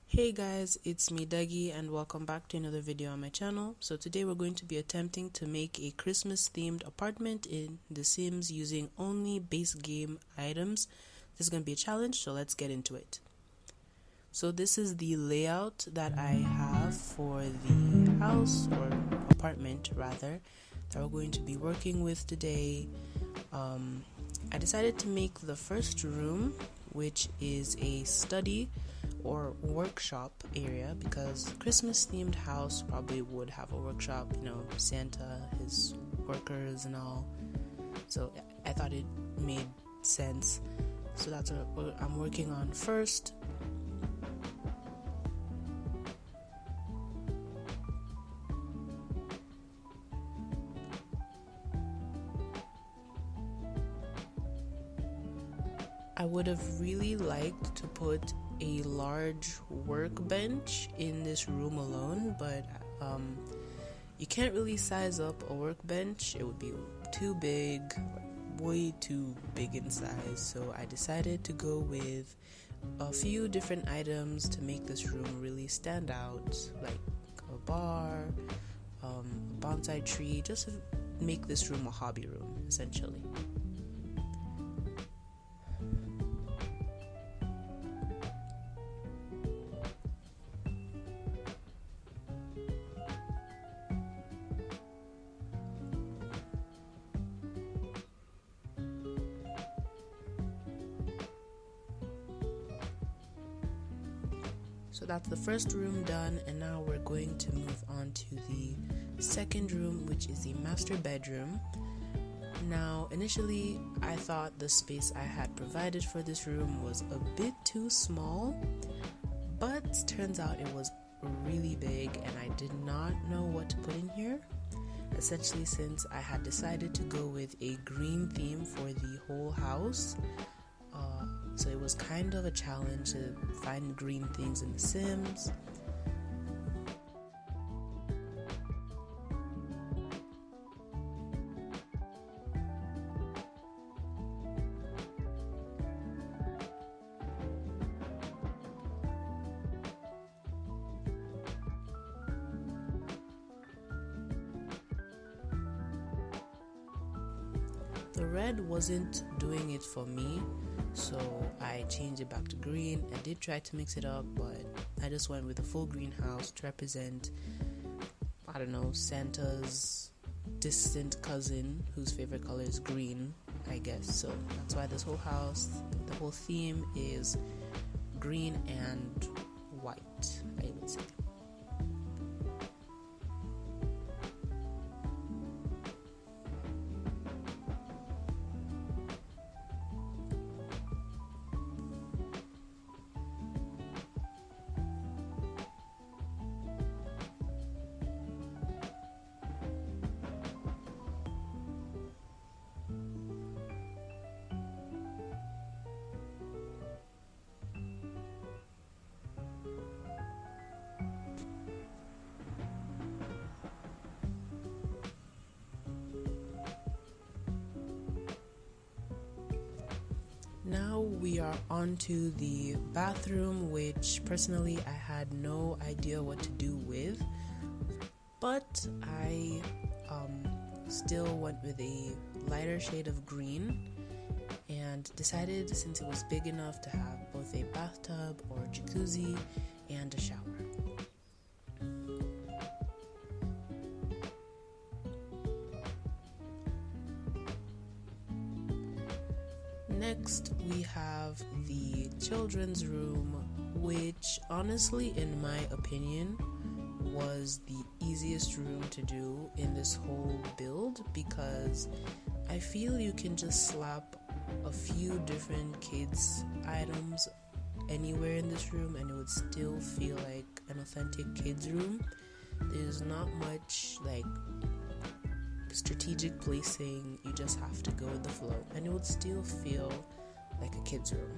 Hey guys, it's me Dougie and welcome back to another video on my channel. So today we're going to be attempting to make a Christmas themed apartment in The Sims using only base game items. This is going to be a challenge, so let's get into it. So this is the layout that I have for the house, or apartment rather, that we're going to be working with today. I decided to make the first room, which is a study or workshop area, because Christmas themed house probably would have a workshop, Santa, his workers and all. So I thought it made sense. So that's what I'm working on first. I would have really liked to put a large workbench in this room alone, but you can't really size up a workbench. It would be too big, way too big in size. So I decided to go with a few different items to make this room really stand out, like a bar, a bonsai tree, just to make this room a hobby room, essentially. So that's the first room done, and now we're going to move on to the second room, which is the master bedroom. Now, initially, I thought the space I had provided for this room was a bit too small, but turns out it was really big, and I did not know what to put in here. Essentially, since I had decided to go with a green theme for the whole house, so it was kind of a challenge to find green things in The Sims. The red wasn't doing it for me, so I changed it back to green. I did try to mix it up, but I just went with a full green house to represent, Santa's distant cousin whose favorite color is green, I guess. So that's why this whole house, the whole theme is green and white, I would say. Now we are on to the bathroom, which personally I had no idea what to do with, but I still went with a lighter shade of green and decided, since it was big enough, to have both a bathtub or jacuzzi and a shower. Next, we have the children's room, which honestly, in my opinion, was the easiest room to do in this whole build, because I feel you can just slap a few different kids items anywhere in this room and it would still feel like an authentic kids room. There's not much strategic placing. You just have to go with the flow and it would still feel like a kid's room.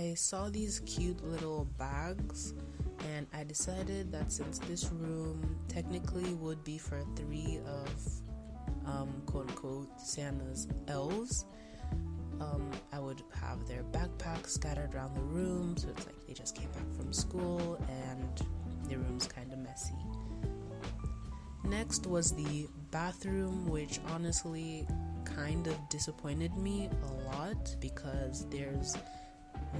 I saw these cute little bags, and I decided that since this room technically would be for 3 of quote unquote Santa's elves, I would have their backpacks scattered around the room, so it's like they just came back from school and the room's kind of messy. Next was the bathroom, which honestly kind of disappointed me a lot because there's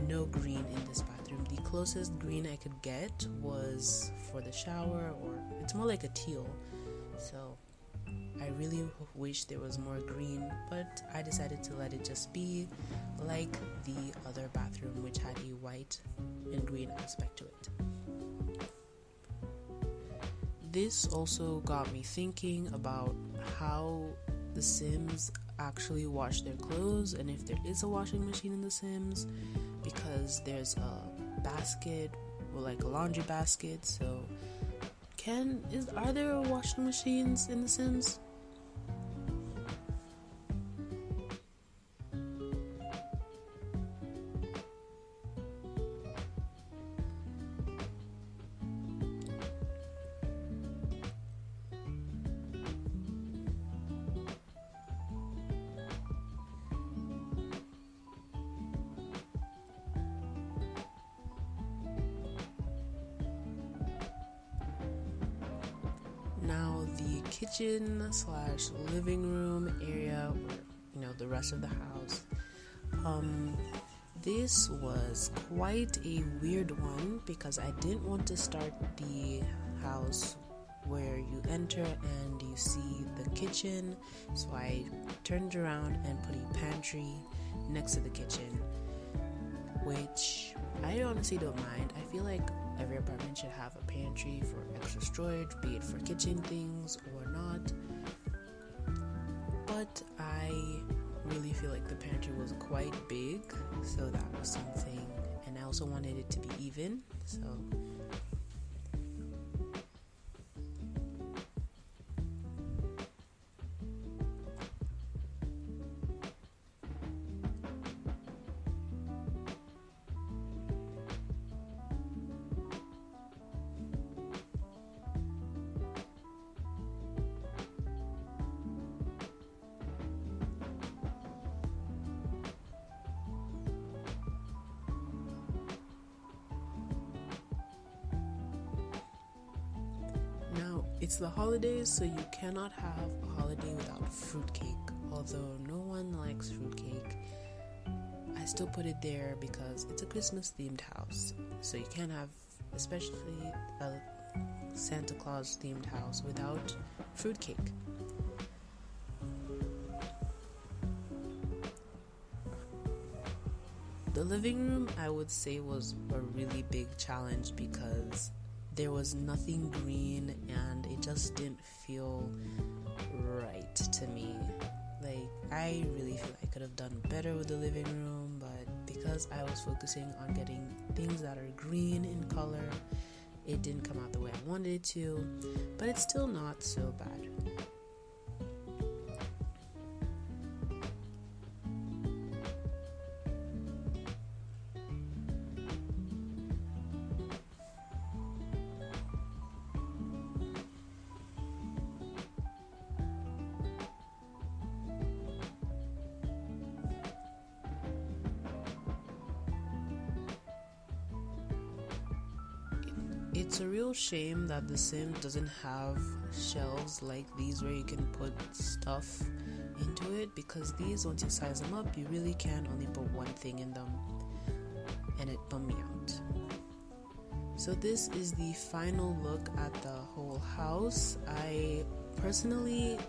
no green in this bathroom. The closest green I could get was for the shower, or it's more like a teal. So I really wish there was more green, but I decided to let it just be like the other bathroom, which had a white and green aspect to it. This also got me thinking about how the Sims actually wash their clothes, and if there is a washing machine in the Sims, because there's a basket, or like a laundry basket. So are there washing machines in the Sims? Now the kitchen / living room area, or the rest of the house, this was quite a weird one because I didn't want to start the house where you enter and you see the kitchen, so I turned around and put a pantry next to the kitchen, which I honestly don't mind. I feel like every apartment should have a pantry for extra storage, be it for kitchen things or not. But I really feel like the pantry was quite big, so that was something. And I also wanted it to be even, so it's the holidays, so you cannot have a holiday without fruitcake. Although no one likes fruitcake, I still put it there because it's a Christmas themed house. So you can't have, especially a Santa Claus themed house, without fruitcake. The living room, I would say, was a really big challenge because there was nothing green and it just didn't feel right to me. Like, I really feel I could have done better with the living room, but because I was focusing on getting things that are green in color, it didn't come out the way I wanted it to, but it's still not so bad. It's a real shame that The Sims doesn't have shelves like these where you can put stuff into it, because these, once you size them up, you really can only put one thing in them, and it bummed me out. So this is the final look at the whole house. I personally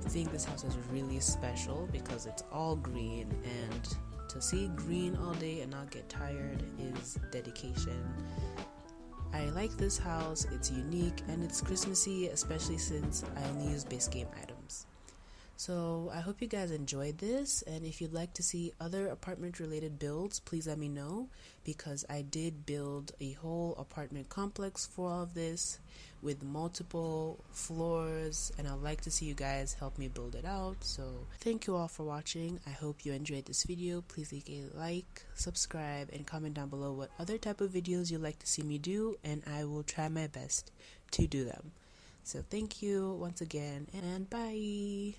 think this house is really special because it's all green, and to see green all day and not get tired is dedication. I like this house, it's unique and it's Christmassy, especially since I only use base game items. So I hope you guys enjoyed this, and if you'd like to see other apartment related builds, please let me know, because I did build a whole apartment complex for all of this with multiple floors, and I'd like to see you guys help me build it out. So thank you all for watching. I hope you enjoyed this video. Please leave a like, subscribe, and comment down below what other type of videos you'd like to see me do, and I will try my best to do them. So thank you once again, and bye.